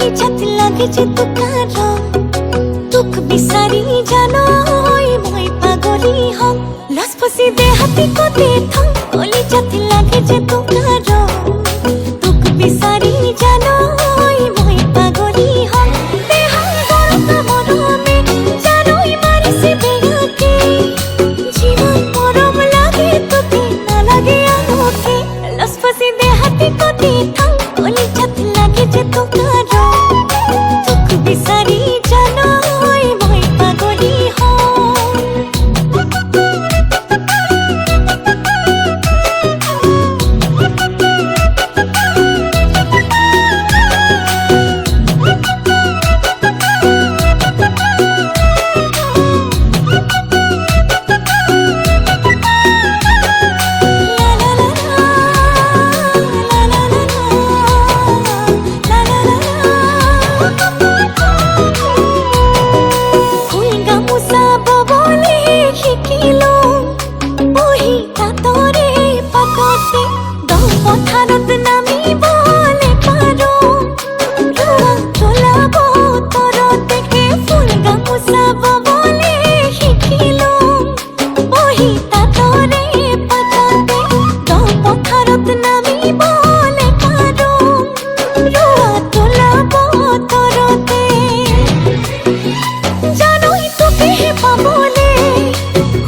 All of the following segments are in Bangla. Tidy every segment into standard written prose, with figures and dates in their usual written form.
কলি ছাত লাগেছে তোকার তুক বিসারি জানই মই পাগলি হম লসপসি দে হাতি কোতে থম কলি ছাত লাগেছে তোকার তুক বিসারি জানই মই পাগলি হম দেহ গরম মরমে জানই মারিসে বেগাকে জীবন মরম লাগে তোকে না লাগে আমাকে লসপসি দে হাতি কোতে থম কলি ছাত লাগেছে তোকার তুক বিসারি জানই মই পাগলি হম পথারত নামি বলে পারো রুয়া তোলাবো তোর থেকে ফুল গামুছাব বলে শিখিলো বহি তাতরে পাতাতে পথারত নামি বলে পারো রুয়া তোলাবো তোরতে জানোই তোকে পাবলে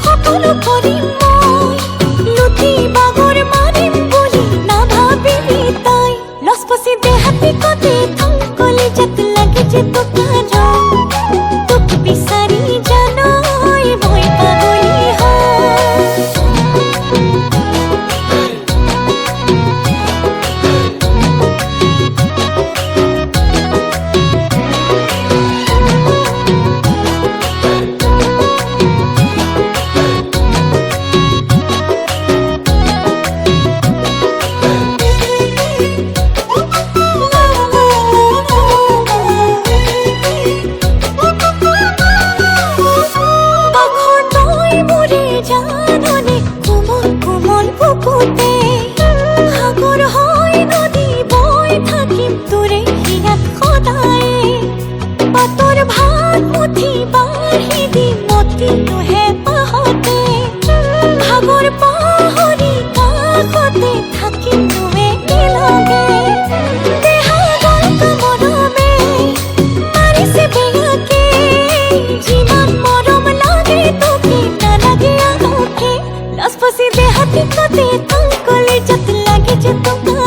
সকলো কৰিম মই লুটি বাগৰ মাৰিম বুলি নাভাবিবি তই লসপসি দে হাতি কোতে থম কলি ছাত লাগেছে তোকার তুক বিসারি জানই মই পাগলি জাননে কোমল কোমল বুকুতে সাগর হয় নদী বৈ থাকিম তোৰে হিয়াত সদায় পাতৰ ভাত মুঠি বাঢ়ি দি মতি নোহে পাহতে ভাগৰ পাহৰি কাষতে থাকিম নোহে এলগে দেহা গৰম মৰমে মাৰিছে বেগাকে যিমান মৰম লাগে তোকে নালাগে লসপসি দে হাতি কোতে থম কলি ছাত লাগেছে তোকার